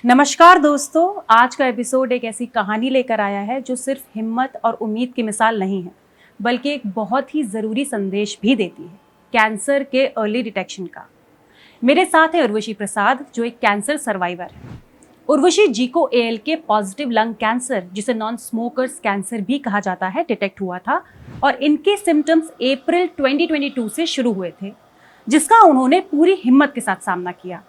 नमस्कार दोस्तों, आज का एपिसोड एक ऐसी कहानी लेकर आया है जो सिर्फ हिम्मत और उम्मीद की मिसाल नहीं है, बल्कि एक बहुत ही ज़रूरी संदेश भी देती है, कैंसर के अर्ली डिटेक्शन का। मेरे साथ है उर्वशी प्रसाद, जो एक कैंसर सर्वाइवर है। उर्वशी जी को ALK पॉजिटिव लंग कैंसर, जिसे नॉन स्मोकर्स कैंसर भी कहा जाता है, डिटेक्ट हुआ था और इनके सिम्टम्स अप्रैल 2022 से शुरू हुए थे, जिसका उन्होंने पूरी हिम्मत के साथ सामना किया।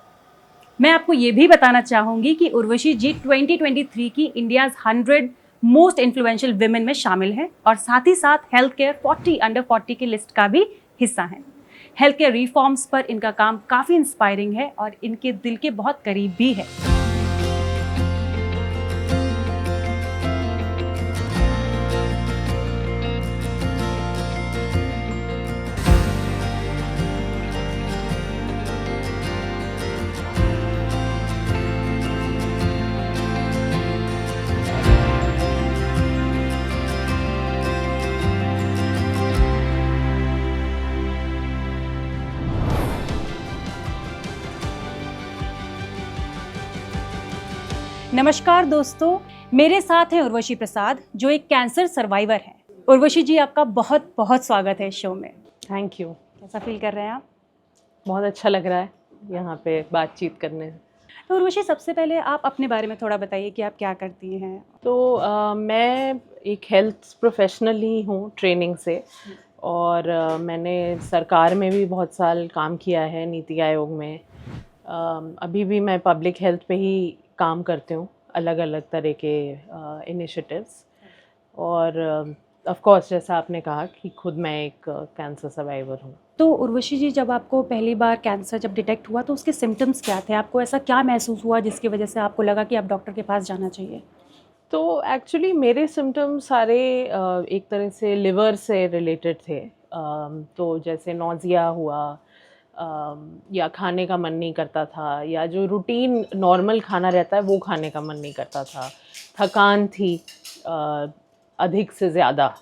मैं आपको ये भी बताना चाहूंगी कि उर्वशी जी 2023 की इंडियाज 100 मोस्ट इन्फ्लुएंशियल विमेन में शामिल हैं और साथ ही साथ हेल्थ केयर 40 अंडर 40 की लिस्ट का भी हिस्सा हैं। हेल्थ केयर रिफॉर्म्स पर इनका काम काफ़ी इंस्पायरिंग है और इनके दिल के बहुत करीब भी है। नमस्कार दोस्तों, मेरे साथ हैं उर्वशी प्रसाद, जो एक कैंसर सर्वाइवर हैं। उर्वशी जी, आपका बहुत बहुत स्वागत है इस शो में। Thank you. कैसा फील कर रहे हैं आप? बहुत अच्छा लग रहा है यहाँ पे बातचीत करने। तो उर्वशी, सबसे पहले आप अपने बारे में थोड़ा बताइए कि आप क्या करती हैं। तो मैं एक हेल्थ प्रोफेशनल ही हूँ ट्रेनिंग से, और मैंने सरकार में भी बहुत साल काम किया है, नीति आयोग में। अभी भी मैं पब्लिक हेल्थ पे ही काम करती हूँ, अलग अलग तरह के इनिशिएटिव्स। और ऑफ कोर्स, जैसा आपने कहा कि खुद मैं एक कैंसर सर्वाइवर हूँ। तो उर्वशी जी, जब आपको पहली बार कैंसर जब डिटेक्ट हुआ तो उसके सिम्टम्स क्या थे? आपको ऐसा क्या महसूस हुआ जिसकी वजह से आपको लगा कि आप डॉक्टर के पास जाना चाहिए? तो एक्चुअली मेरे सिम्टम्स सारे एक तरह से लिवर से रिलेटेड थे। तो जैसे नौजिया हुआ, या खाने का मन नहीं करता था, या जो रूटीन नॉर्मल खाना रहता है वो खाने का मन नहीं करता था। थकान थी अधिक से ज़्यादा,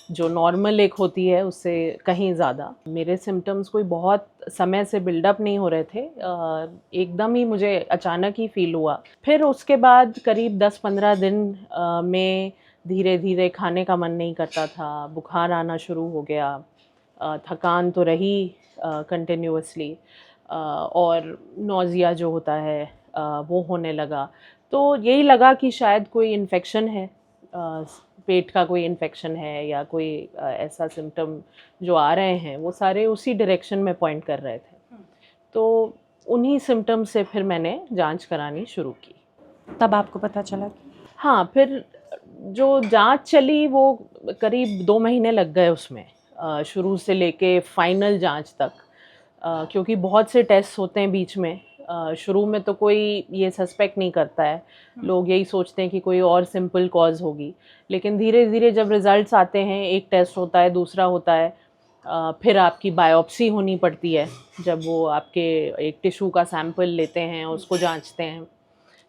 जो नॉर्मल एक होती है उससे कहीं ज़्यादा। मेरे सिम्टम्स कोई बहुत समय से बिल्डअप नहीं हो रहे थे, एकदम ही मुझे अचानक ही फील हुआ। फिर उसके बाद करीब 10-15 दिन में धीरे धीरे खाने का मन नहीं करता था, बुखार आना शुरू हो गया, थकान तो रही कंटिन्यूअसली, और नौजिया जो होता है वो होने लगा। तो यही लगा कि शायद कोई इन्फेक्शन है, पेट का कोई इन्फेक्शन है, या कोई ऐसा सिम्टम जो आ रहे हैं वो सारे उसी डायरेक्शन में पॉइंट कर रहे थे। तो उन्हीं सिम्टम से फिर मैंने जांच करानी शुरू की। तब आपको पता चला? हाँ, फिर जो जांच चली वो करीब 2 महीने लग गए उसमें, शुरू से लेके फाइनल जांच तक, क्योंकि बहुत से टेस्ट होते हैं बीच में। शुरू में तो कोई ये सस्पेक्ट नहीं करता है, लोग यही सोचते हैं कि कोई और सिंपल कॉज होगी। लेकिन धीरे धीरे जब रिज़ल्ट्स आते हैं, एक टेस्ट होता है, दूसरा होता है, फिर आपकी बायोप्सी होनी पड़ती है, जब वो आपके एक टिश्यू का सैंपल लेते हैं, उसको जांचते हैं।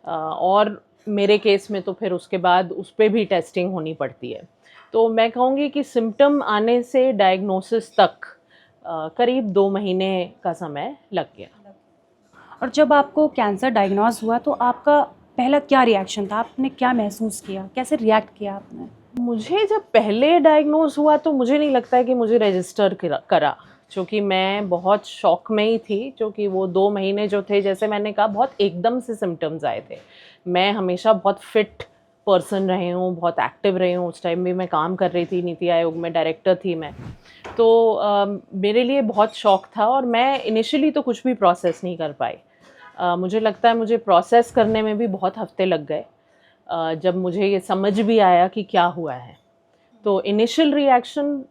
और मेरे केस में तो फिर उसके बाद उस पर भी टेस्टिंग होनी पड़ती है। तो मैं कहूँगी कि सिम्टम आने से डायग्नोसिस तक करीब 2 महीने का समय लग गया। और जब आपको कैंसर डायग्नोज हुआ तो आपका पहला क्या रिएक्शन था? आपने क्या महसूस किया? कैसे रिएक्ट किया आपने? मुझे जब पहले डायग्नोज हुआ तो मुझे नहीं लगता है कि मुझे रजिस्टर करा, क्योंकि मैं बहुत शॉक में ही थी, क्योंकि वो 2 महीने जो थे, जैसे मैंने कहा, बहुत एकदम से सिम्टम्स आए थे। मैं हमेशा बहुत फिट पर्सन रही हूँ, बहुत एक्टिव रही हूँ। उस टाइम भी मैं काम कर रही थी, नीति आयोग में डायरेक्टर थी मैं। तो मेरे लिए बहुत शॉक था, और मैं इनिशियली तो कुछ भी प्रोसेस नहीं कर पाई। मुझे लगता है मुझे प्रोसेस करने में भी बहुत हफ्ते लग गए, जब मुझे ये समझ भी आया कि क्या हुआ है। तो इनिशियल रिएक्शन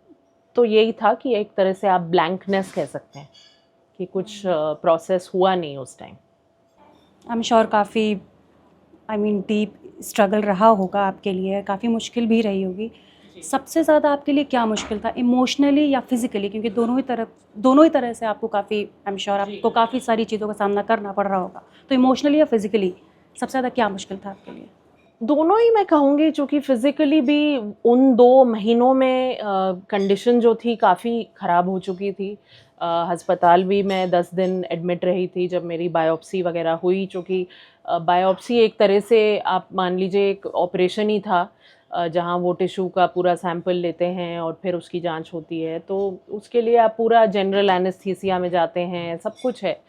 तो यही था कि एक तरह से आप ब्लैंकनेस कह सकते हैं, कि कुछ प्रोसेस हुआ नहीं उस टाइम। आई एम श्योर काफ़ी डीप स्ट्रगल रहा होगा आपके लिए, काफ़ी मुश्किल भी रही होगी। सबसे ज़्यादा आपके लिए क्या मुश्किल था, इमोशनली या फिज़िकली? क्योंकि दोनों ही तरह से आपको काफ़ी, आई एम श्योर आपको काफ़ी सारी चीज़ों का सामना करना पड़ रहा होगा। तो इमोशनली या फिज़िकली सबसे ज़्यादा क्या मुश्किल था आपके लिए? दोनों ही मैं कहूँगी, चूँकि फ़िज़िकली भी उन 2 महीनों में कंडीशन जो थी काफ़ी ख़राब हो चुकी थी। अस्पताल भी मैं 10 दिन एडमिट रही थी जब मेरी बायोप्सी वगैरह हुई, चूँकि बायोप्सी एक तरह से आप मान लीजिए एक ऑपरेशन ही था, जहाँ वो टिश्यू का पूरा सैंपल लेते हैं और फिर उसकी जांच होती है, तो उसके लिए आप पूरा जनरल एनेस्थीसिया में जाते हैं, सब कुछ है।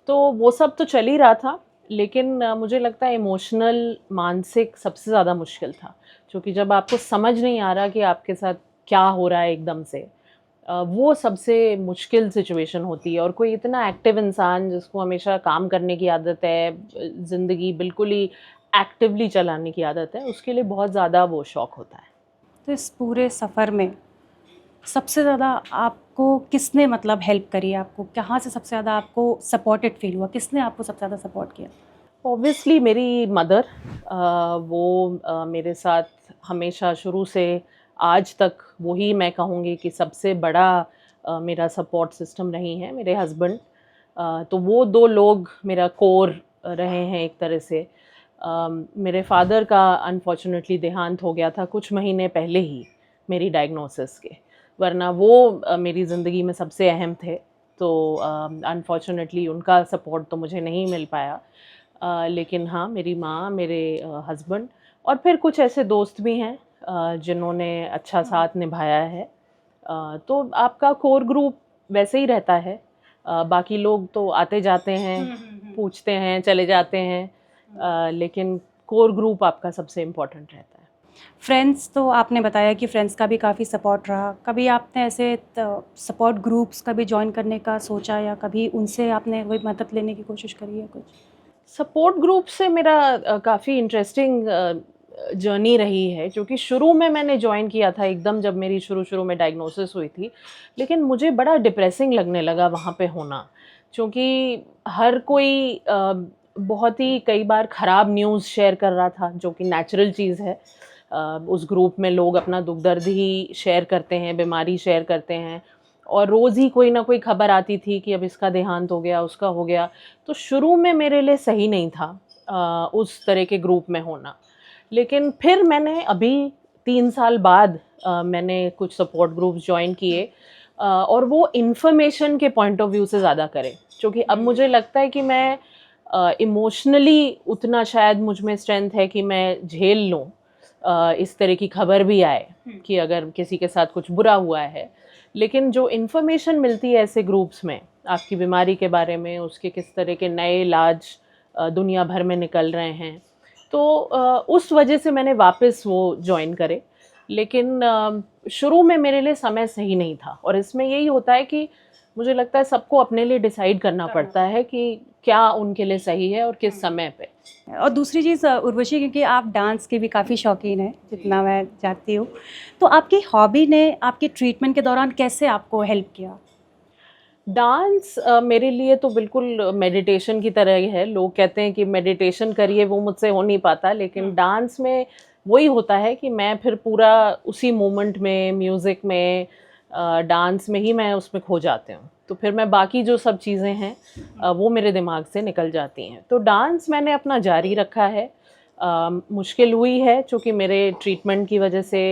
तो वो सब तो चल ही रहा था, लेकिन मुझे लगता है इमोशनल, मानसिक सबसे ज़्यादा मुश्किल था, क्योंकि जब आपको समझ नहीं आ रहा कि आपके साथ क्या हो रहा है एकदम से, वो सबसे मुश्किल सिचुएशन होती है। और कोई इतना एक्टिव इंसान जिसको हमेशा काम करने की आदत है, ज़िंदगी बिल्कुल ही एक्टिवली चलाने की आदत है, उसके लिए बहुत ज़्यादा वो शॉक होता है। तो इस पूरे सफ़र में सबसे ज़्यादा आपको किसने मतलब हेल्प करी? आपको कहाँ से सबसे ज़्यादा आपको सपोर्टेड फील हुआ? किसने आपको सबसे ज़्यादा सपोर्ट किया? ऑब्वियसली मेरी मदर, वो मेरे साथ हमेशा शुरू से आज तक, वही मैं कहूँगी कि सबसे बड़ा मेरा सपोर्ट सिस्टम रही हैं। मेरे हस्बैंड, तो वो 2 लोग मेरा कोर रहे हैं एक तरह से। मेरे फादर का अनफॉर्चुनेटली देहांत हो गया था कुछ महीने पहले ही मेरी डायग्नोसिस के, वरना वो मेरी ज़िंदगी में सबसे अहम थे। तो अनफॉर्चुनेटली उनका सपोर्ट तो मुझे नहीं मिल पाया। लेकिन हाँ, मेरी माँ, मेरे हस्बैंड और फिर कुछ ऐसे दोस्त भी हैं जिन्होंने अच्छा साथ निभाया है। तो आपका कोर ग्रुप वैसे ही रहता है। बाकी लोग तो आते जाते हैं, पूछते हैं, चले जाते हैं, लेकिन कोर ग्रुप आपका सबसे इम्पोर्टेंट रहता है। फ्रेंड्स, तो आपने बताया कि फ्रेंड्स का भी काफ़ी सपोर्ट रहा। कभी आपने ऐसे सपोर्ट ग्रुप्स कभी जॉइन करने का सोचा, या कभी उनसे आपने कोई मदद लेने की कोशिश करी है कुछ? सपोर्ट ग्रुप से मेरा काफ़ी इंटरेस्टिंग जर्नी रही है, क्योंकि शुरू में मैंने जॉइन किया था एकदम जब मेरी शुरू में डायग्नोसिस हुई थी, लेकिन मुझे बड़ा डिप्रेसिंग लगने लगा वहाँ पे होना, क्योंकि हर कोई बहुत ही कई बार ख़राब न्यूज़ शेयर कर रहा था, जो कि नेचुरल चीज़ है। उस ग्रुप में लोग अपना दुख दर्द ही शेयर करते हैं, बीमारी शेयर करते हैं, और रोज़ ही कोई ना कोई खबर आती थी कि अब इसका देहांत हो गया, उसका हो गया। तो शुरू में मेरे लिए सही नहीं था उस तरह के ग्रुप में होना। लेकिन फिर मैंने अभी 3 साल बाद मैंने कुछ सपोर्ट ग्रुप्स जॉइन किए, और वो इन्फॉर्मेशन के पॉइंट ऑफ व्यू से ज़्यादा करे, क्योंकि अब मुझे लगता है कि मैं इमोशनली उतना शायद मुझ में स्ट्रेंथ है कि मैं झेल लूँ इस तरह की खबर भी आए कि अगर किसी के साथ कुछ बुरा हुआ है। लेकिन जो इन्फॉर्मेशन मिलती है ऐसे ग्रुप्स में आपकी बीमारी के बारे में, उसके किस तरह के नए इलाज दुनिया भर में निकल रहे हैं, तो उस वजह से मैंने वापस वो जॉइन करे। लेकिन शुरू में मेरे लिए समय सही नहीं था, और इसमें यही होता है कि मुझे लगता है सबको अपने लिए डिसाइड करना पड़ता है कि क्या उनके लिए सही है और किस समय पे। और दूसरी चीज़ उर्वशी, क्योंकि आप डांस के भी काफ़ी शौकीन हैं जितना मैं जानती हूँ, तो आपकी हॉबी ने आपके ट्रीटमेंट के दौरान कैसे आपको हेल्प किया? डांस मेरे लिए तो बिल्कुल मेडिटेशन की तरह ही है। लोग कहते हैं कि मेडिटेशन करिए, वो मुझसे हो नहीं पाता, लेकिन डांस में वही होता है कि मैं फिर पूरा उसी मोमेंट में, म्यूज़िक में, डांस में ही मैं उसमें खो जाती हूँ। तो फिर मैं बाकी जो सब चीज़ें हैं वो मेरे दिमाग से निकल जाती हैं। तो डांस मैंने अपना जारी रखा है। मुश्किल हुई है चूँकि मेरे ट्रीटमेंट की वजह से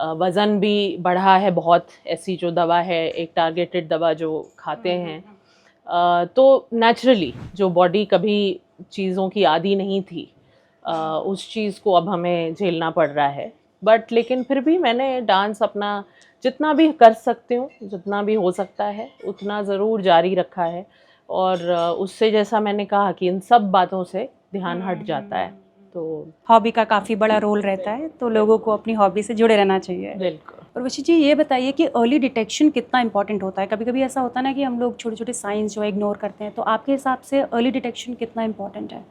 वज़न भी बढ़ा है बहुत। ऐसी जो दवा है, एक टारगेटेड दवा जो खाते हैं, तो नेचुरली जो बॉडी कभी चीज़ों की आदी नहीं थी, उस चीज़ को अब हमें झेलना पड़ रहा है। बट लेकिन फिर भी मैंने डांस अपना जितना भी कर सकती हूँ, जितना भी हो सकता है, उतना ज़रूर जारी रखा है। और उससे, जैसा मैंने कहा, कि इन सब बातों से ध्यान हट जाता है। तो हॉबी का काफ़ी बड़ा रोल रहता है, तो लोगों को अपनी हॉबी से जुड़े रहना चाहिए। बिल्कुल। उर्वशी जी, ये बताइए कि अर्ली डिटेक्शन कितना इंपॉर्टेंट होता है? कभी कभी ऐसा होता है ना कि हम लोग छोटे छोटे साइंस जो है इग्नोर करते हैं, तो आपके हिसाब से अर्ली डिटेक्शन कितना इंपॉर्टेंट है?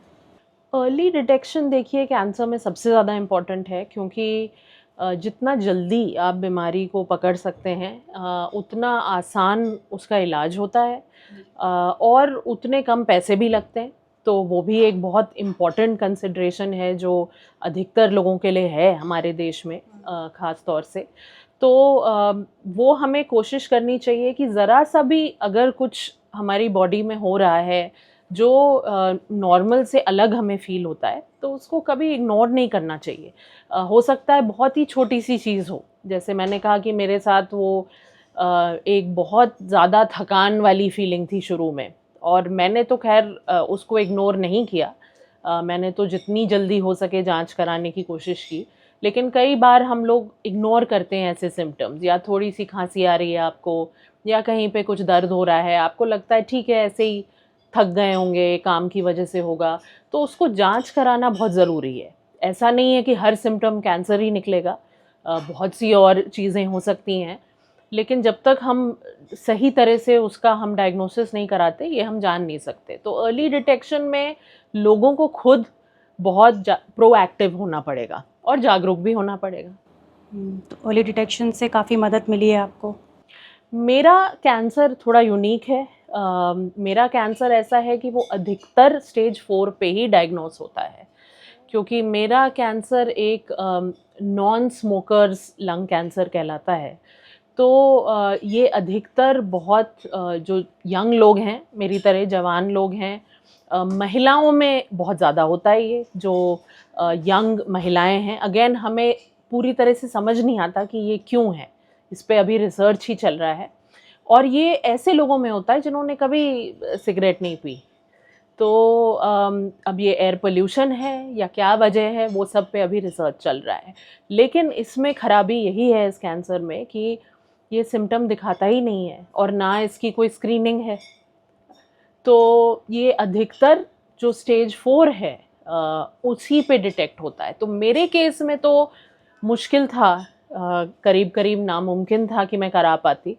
अर्ली डिटेक्शन देखिए कैंसर में सबसे ज़्यादा इम्पॉर्टेंट है, क्योंकि जितना जल्दी आप बीमारी को पकड़ सकते हैं, उतना आसान उसका इलाज होता है, और उतने कम पैसे भी लगते हैं। तो वो भी एक बहुत इम्पॉर्टेंट कंसिडरेशन है जो अधिकतर लोगों के लिए है हमारे देश में, ख़ास तौर से। तो वो हमें कोशिश करनी चाहिए कि ज़रा सा भी अगर कुछ हमारी बॉडी में हो रहा है जो नॉर्मल से अलग हमें फ़ील होता है, तो उसको कभी इग्नोर नहीं करना चाहिए। हो सकता है बहुत ही छोटी सी चीज़ हो, जैसे मैंने कहा कि मेरे साथ वो एक बहुत ज़्यादा थकान वाली फीलिंग थी शुरू में, और मैंने तो खैर उसको इग्नोर नहीं किया। मैंने तो जितनी जल्दी हो सके जांच कराने की कोशिश की, लेकिन कई बार हम लोग इग्नोर करते हैं ऐसे सिम्टम्स, या थोड़ी सी खांसी आ रही है आपको, या कहीं पे कुछ दर्द हो रहा है, आपको लगता है ठीक है ऐसे ही थक गए होंगे, काम की वजह से होगा, तो उसको जांच कराना बहुत ज़रूरी है। ऐसा नहीं है कि हर सिम्टम कैंसर ही निकलेगा, बहुत सी और चीज़ें हो सकती हैं, लेकिन जब तक हम सही तरह से उसका हम डायग्नोसिस नहीं कराते, ये हम जान नहीं सकते। तो अर्ली डिटेक्शन में लोगों को खुद बहुत प्रोएक्टिव होना पड़ेगा और जागरूक भी होना पड़ेगा। तो अर्ली डिटेक्शन से काफ़ी मदद मिली है आपको? मेरा कैंसर थोड़ा यूनिक है। मेरा कैंसर ऐसा है कि वो अधिकतर स्टेज 4 पे ही डायग्नोस होता है, क्योंकि मेरा कैंसर एक नॉन स्मोकर्स लंग कैंसर कहलाता है। तो ये अधिकतर बहुत जो यंग लोग हैं, मेरी तरह जवान लोग हैं, महिलाओं में बहुत ज़्यादा होता है ये, जो यंग महिलाएं हैं। अगेन हमें पूरी तरह से समझ नहीं आता कि ये क्यों है, इस पे अभी रिसर्च ही चल रहा है, और ये ऐसे लोगों में होता है जिन्होंने कभी सिगरेट नहीं पी। तो अब ये एयर पोल्यूशन है या क्या वजह है, वो सब पे अभी रिसर्च चल रहा है। लेकिन इसमें ख़राबी यही है इस कैंसर में कि ये सिम्टम दिखाता ही नहीं है, और ना इसकी कोई स्क्रीनिंग है। तो ये अधिकतर जो स्टेज 4 है उसी पे डिटेक्ट होता है। तो मेरे केस में तो मुश्किल था, करीब करीब नामुमकिन था कि मैं करा पाती।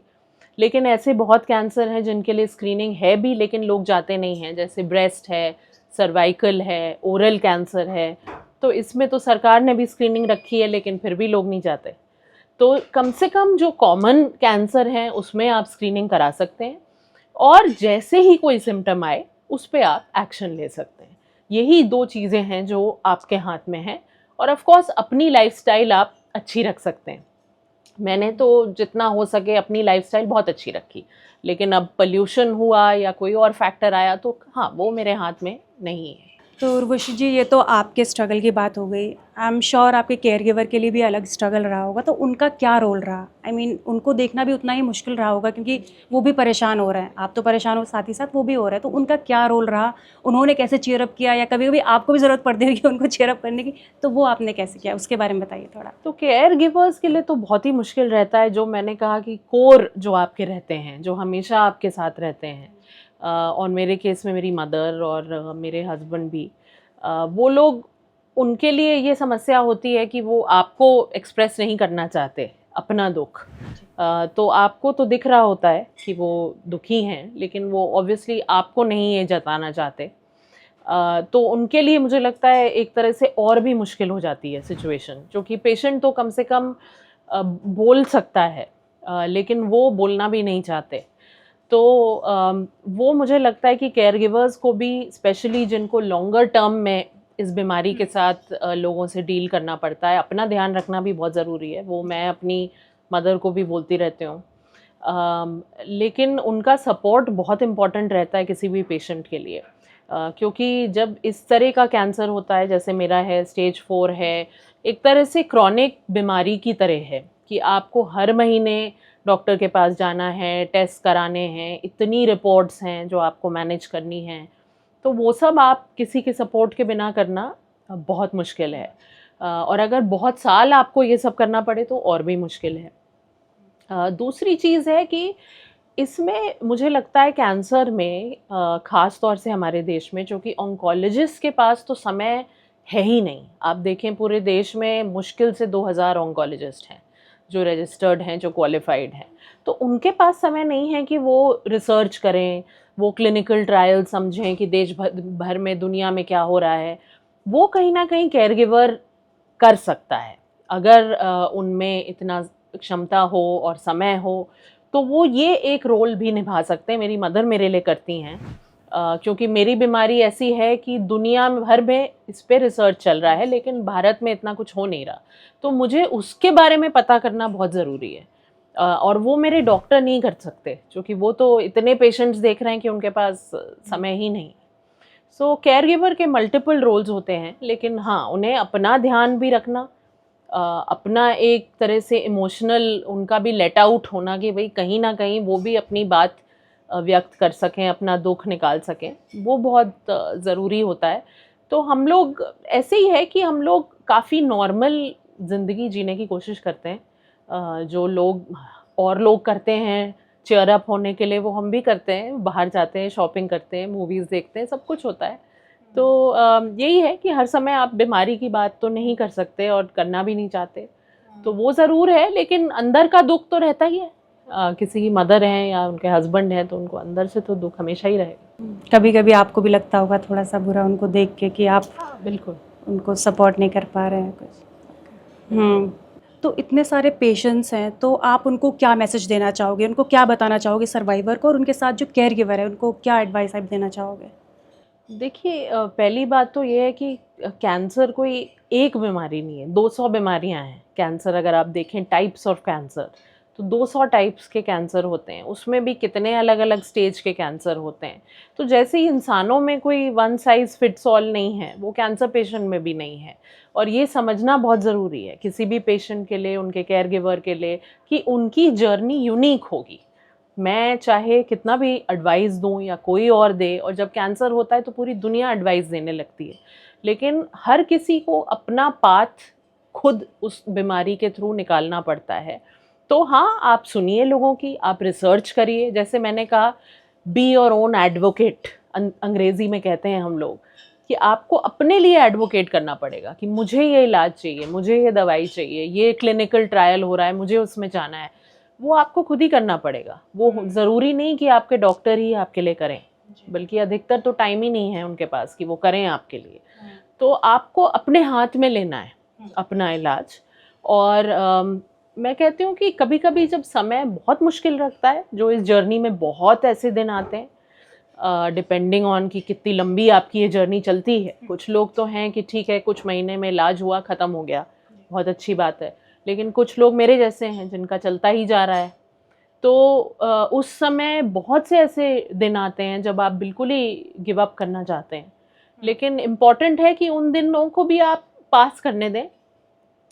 लेकिन ऐसे बहुत कैंसर हैं जिनके लिए स्क्रीनिंग है भी, लेकिन लोग जाते नहीं हैं, जैसे ब्रेस्ट है, सर्वाइकल है, ओरल कैंसर है। तो इसमें तो सरकार ने भी स्क्रीनिंग रखी है, लेकिन फिर भी लोग नहीं जाते। तो कम से कम जो कॉमन कैंसर हैं उसमें आप स्क्रीनिंग करा सकते हैं, और जैसे ही कोई सिम्टम आए उस पे आप एक्शन ले सकते हैं। यही 2 चीज़ें हैं जो आपके हाथ में हैं, और ऑफ कोर्स अपनी लाइफस्टाइल आप अच्छी रख सकते हैं। मैंने तो जितना हो सके अपनी लाइफस्टाइल बहुत अच्छी रखी, लेकिन अब पोल्यूशन हुआ या कोई और फैक्टर आया तो हाँ, वो मेरे हाथ में नहीं है। तो उर्वशी जी, ये तो आपके स्ट्रगल की बात हो गई। आई एम श्योर आपके केयर गिवर के लिए भी अलग स्ट्रगल रहा होगा, तो उनका क्या रोल रहा? आई मीन उनको देखना भी उतना ही मुश्किल रहा होगा, क्योंकि वो भी परेशान हो रहे हैं, आप तो परेशान हो, साथ ही साथ वो भी हो रहे हैं। तो उनका क्या रोल रहा? उन्होंने कैसे चीयरअप किया, या कभी कभी आपको भी ज़रूरत पड़ती होगी उनको चीयरअप करने की, तो वो आपने कैसे किया, उसके बारे में बताइए थोड़ा। तो केयर गिवर्स के लिए तो बहुत ही मुश्किल रहता है, जो मैंने कहा कि कोर जो आपके रहते हैं, जो हमेशा आपके साथ रहते हैं, और मेरे केस में मेरी मदर और मेरे हस्बैंड भी, वो लोग, उनके लिए ये समस्या होती है कि वो आपको एक्सप्रेस नहीं करना चाहते अपना दुख। तो आपको तो दिख रहा होता है कि वो दुखी हैं, लेकिन वो ऑब्वियसली आपको नहीं ये जताना चाहते। तो उनके लिए मुझे लगता है एक तरह से और भी मुश्किल हो जाती है सिचुएशन, जो कि पेशेंट तो कम से कम बोल सकता है, लेकिन वो बोलना भी नहीं चाहते। तो वो मुझे लगता है कि केयर गिवर्स को भी, स्पेशली जिनको लॉन्गर टर्म में इस बीमारी के साथ लोगों से डील करना पड़ता है, अपना ध्यान रखना भी बहुत ज़रूरी है। वो मैं अपनी मदर को भी बोलती रहती हूँ। लेकिन उनका सपोर्ट बहुत इम्पॉर्टेंट रहता है किसी भी पेशेंट के लिए, क्योंकि जब इस तरह का कैंसर होता है, जैसे मेरा है, स्टेज 4 है, एक तरह से क्रॉनिक बीमारी की तरह है कि आपको हर महीने डॉक्टर के पास जाना है, टेस्ट कराने हैं, इतनी रिपोर्ट्स हैं जो आपको मैनेज करनी हैं। तो वो सब आप किसी के सपोर्ट के बिना करना बहुत मुश्किल है, और अगर बहुत साल आपको ये सब करना पड़े तो और भी मुश्किल है। दूसरी चीज़ है कि इसमें मुझे लगता है कैंसर में, ख़ास तौर से हमारे देश में, जो कि ऑन्कोलॉजिस्ट के पास तो समय है ही नहीं। आप देखें पूरे देश में मुश्किल से 2000 ऑन्कोलॉजिस्ट हैं जो रजिस्टर्ड हैं, जो क्वालिफाइड हैं। तो उनके पास समय नहीं है कि वो रिसर्च करें, वो क्लिनिकल ट्रायल समझें कि देश भर में, दुनिया में क्या हो रहा है। वो कहीं ना कहीं केयर गिवर कर सकता है, अगर उनमें इतना क्षमता हो और समय हो, तो वो ये एक रोल भी निभा सकते हैं। मेरी मदर मेरे लिए करती हैं, क्योंकि मेरी बीमारी ऐसी है कि दुनिया भर में इस पे रिसर्च चल रहा है, लेकिन भारत में इतना कुछ हो नहीं रहा। तो मुझे उसके बारे में पता करना बहुत ज़रूरी है, और वो मेरे डॉक्टर नहीं कर सकते, क्योंकि वो तो इतने पेशेंट्स देख रहे हैं कि उनके पास समय ही नहीं। सो केयर गिवर के मल्टीपल रोल्स होते हैं, लेकिन हाँ, उन्हें अपना ध्यान भी रखना अपना एक तरह से इमोशनल उनका भी लेट आउट होना कि भाई कहीं ना कहीं वो भी अपनी बात व्यक्त कर सकें, अपना दुख निकाल सकें, वो बहुत ज़रूरी होता है। तो हम लोग ऐसे ही है कि हम लोग काफ़ी नॉर्मल ज़िंदगी जीने की कोशिश करते हैं। जो लोग और लोग करते हैं चेयर अप होने के लिए, वो हम भी करते हैं, बाहर जाते हैं, शॉपिंग करते हैं, मूवीज़ देखते हैं, सब कुछ होता है। तो यही है कि हर समय आप बीमारी की बात तो नहीं कर सकते और करना भी नहीं चाहते, तो वो ज़रूर है, लेकिन अंदर का दुख तो रहता ही है। किसी की मदर हैं या उनके हस्बैंड हैं तो उनको अंदर से तो दुख हमेशा ही रहेगा। कभी कभी आपको भी लगता होगा थोड़ा सा बुरा उनको देख के कि आप बिल्कुल। उनको सपोर्ट नहीं कर पा रहे हैं कुछ। तो इतने सारे पेशेंट्स हैं, तो आप उनको क्या मैसेज देना चाहोगे, उनको क्या बताना चाहोगे सर्वाइवर को, और उनके साथ जो केयर गिवर है उनको क्या एडवाइस आप देना चाहोगे? देखिए, पहली बात तो ये है कि कैंसर कोई एक बीमारी नहीं है, 200 बीमारियां हैं। कैंसर अगर आप देखें टाइप्स ऑफ कैंसर, तो 200 टाइप्स के कैंसर होते हैं, उसमें भी कितने अलग अलग स्टेज के कैंसर होते हैं। तो जैसे ही इंसानों में कोई वन साइज़ फिट्स ऑल नहीं है, वो कैंसर पेशेंट में भी नहीं है। और ये समझना बहुत ज़रूरी है किसी भी पेशेंट के लिए, उनके केयर गिवर के लिए, कि उनकी जर्नी यूनिक होगी। मैं चाहे कितना भी एडवाइस दूं या कोई और दे, और जब कैंसर होता है तो पूरी दुनिया एडवाइस देने लगती है, लेकिन हर किसी को अपना पाथ खुद उस बीमारी के थ्रू निकालना पड़ता है। तो हाँ, आप सुनिए लोगों की, आप रिसर्च करिए। जैसे मैंने कहा, बी योर ओन एडवोकेट, अंग्रेजी में कहते हैं हम लोग, कि आपको अपने लिए एडवोकेट करना पड़ेगा कि मुझे ये इलाज चाहिए, मुझे ये दवाई चाहिए, ये क्लिनिकल ट्रायल हो रहा है, मुझे उसमें जाना है। वो आपको खुद ही करना पड़ेगा। वो ज़रूरी नहीं कि आपके डॉक्टर ही आपके लिए करें, बल्कि अधिकतर तो टाइम ही नहीं है उनके पास कि वो करें आपके लिए। तो आपको अपने हाथ में लेना है अपना इलाज। और मैं कहती हूँ कि कभी कभी जब समय बहुत मुश्किल रखता है, जो इस जर्नी में बहुत ऐसे दिन आते हैं, डिपेंडिंग ऑन कि कितनी लंबी आपकी ये जर्नी चलती है। कुछ लोग तो हैं कि ठीक है, कुछ महीने में इलाज हुआ, ख़त्म हो गया, बहुत अच्छी बात है। लेकिन कुछ लोग मेरे जैसे हैं जिनका चलता ही जा रहा है। तो उस समय बहुत से ऐसे दिन आते हैं जब आप बिल्कुल ही गिव अप करना चाहते हैं, लेकिन इम्पॉर्टेंट है कि उन दिनों को भी आप पास करने दें,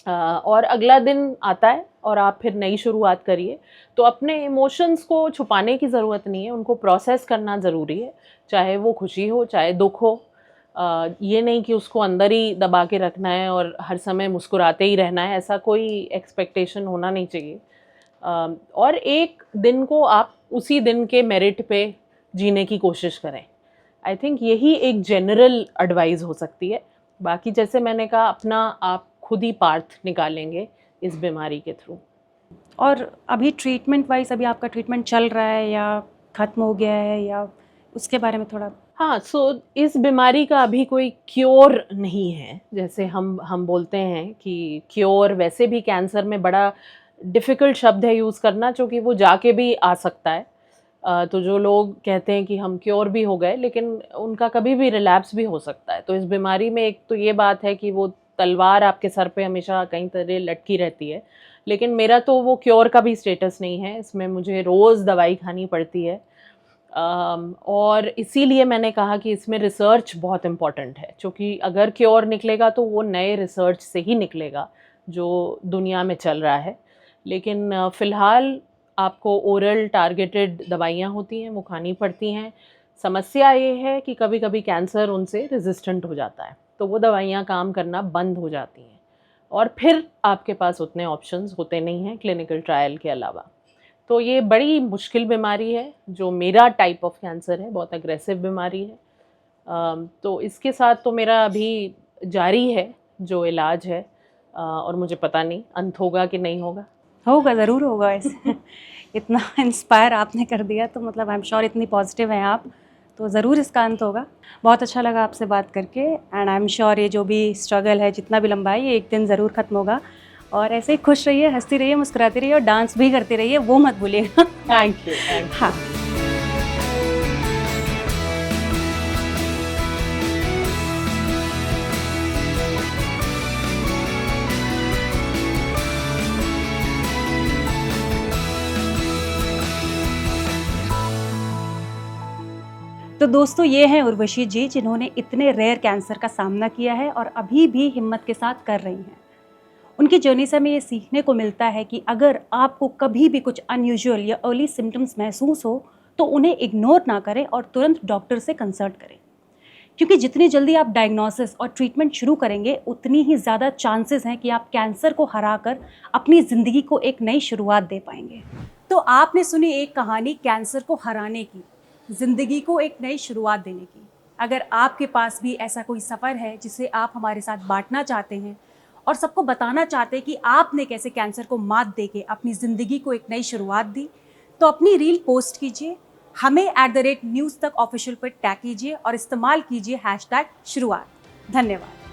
और अगला दिन आता है और आप फिर नई शुरुआत करिए। तो अपने इमोशंस को छुपाने की ज़रूरत नहीं है, उनको प्रोसेस करना ज़रूरी है, चाहे वो खुशी हो चाहे दुख हो। ये नहीं कि उसको अंदर ही दबा के रखना है और हर समय मुस्कुराते ही रहना है, ऐसा कोई एक्सपेक्टेशन होना नहीं चाहिए। और एक दिन को आप उसी दिन के मेरिट पे जीने की कोशिश करें। आई थिंक यही एक जनरल एडवाइस हो सकती है। बाकी जैसे मैंने कहा, अपना आप खुद ही पार्थ निकालेंगे इस बीमारी के थ्रू। और अभी ट्रीटमेंट वाइज अभी आपका ट्रीटमेंट चल रहा है या ख़त्म हो गया है, या उसके बारे में थोड़ा? हाँ, इस बीमारी का अभी कोई क्योर नहीं है। जैसे हम बोलते हैं कि क्योर, वैसे भी कैंसर में बड़ा डिफ़िकल्ट शब्द है यूज़ करना, क्योंकि वो जाके भी आ सकता है। तो जो लोग कहते हैं कि हम क्योर भी हो गए, लेकिन उनका कभी भी रिलैप्स भी हो सकता है। तो इस बीमारी में एक तो ये बात है कि वो तलवार आपके सर पे हमेशा कहीं तरह लटकी रहती है, लेकिन मेरा तो वो क्योर का भी स्टेटस नहीं है। इसमें मुझे रोज़ दवाई खानी पड़ती है। और इसीलिए मैंने कहा कि इसमें रिसर्च बहुत इम्पॉर्टेंट है, क्योंकि अगर क्योर निकलेगा तो वो नए रिसर्च से ही निकलेगा जो दुनिया में चल रहा है। लेकिन फ़िलहाल आपको ओरल टारगेटेड दवाइयाँ होती हैं, वो खानी पड़ती हैं। समस्या ये है कि कभी कभी कैंसर उनसे रेजिस्टेंट हो जाता है, तो वो दवाइयाँ काम करना बंद हो जाती हैं, और फिर आपके पास उतने ऑप्शंस होते नहीं हैं क्लिनिकल ट्रायल के अलावा। तो ये बड़ी मुश्किल बीमारी है, जो मेरा टाइप ऑफ कैंसर है, बहुत अग्रेसिव बीमारी है। तो इसके साथ तो मेरा अभी जारी है जो इलाज है, और मुझे पता नहीं अंत होगा कि नहीं होगा। होगा, ज़रूर होगा। ऐसे इतना इंस्पायर आपने कर दिया तो मतलब आई एम श्योर, इतनी पॉजिटिव हैं आप, तो ज़रूर इसका अंत होगा। बहुत अच्छा लगा आपसे बात करके, एंड आई एम श्योर ये जो भी स्ट्रगल है, जितना भी लंबा है, ये एक दिन ज़रूर ख़त्म होगा। और ऐसे ही खुश रहिए, हंसती रहिए, मुस्कुराती रहिए, और डांस भी करती रहिए, वो मत भूलिएगा। Thank you. हाँ। तो दोस्तों, ये हैं उर्वशी जी, जिन्होंने इतने रेयर कैंसर का सामना किया है और अभी भी हिम्मत के साथ कर रही हैं। उनकी जर्नी से हमें ये सीखने को मिलता है कि अगर आपको कभी भी कुछ अनयूजुअल या अर्ली सिम्टम्स महसूस हो तो उन्हें इग्नोर ना करें और तुरंत डॉक्टर से कंसल्ट करें, क्योंकि जितनी जल्दी आप डायग्नोसिस और ट्रीटमेंट शुरू करेंगे उतनी ही ज़्यादा चांसेस हैं कि आप कैंसर को हराकर अपनी ज़िंदगी को एक नई शुरुआत दे पाएंगे। तो आपने सुनी एक कहानी कैंसर को हराने की, ज़िंदगी को एक नई शुरुआत देने की। अगर आपके पास भी ऐसा कोई सफ़र है जिसे आप हमारे साथ बांटना चाहते हैं और सबको बताना चाहते हैं कि आपने कैसे कैंसर को मात देके अपनी ज़िंदगी को एक नई शुरुआत दी, तो अपनी रील पोस्ट कीजिए, हमें @newstaq official पर टैग कीजिए और इस्तेमाल कीजिए #शुरुआत। धन्यवाद।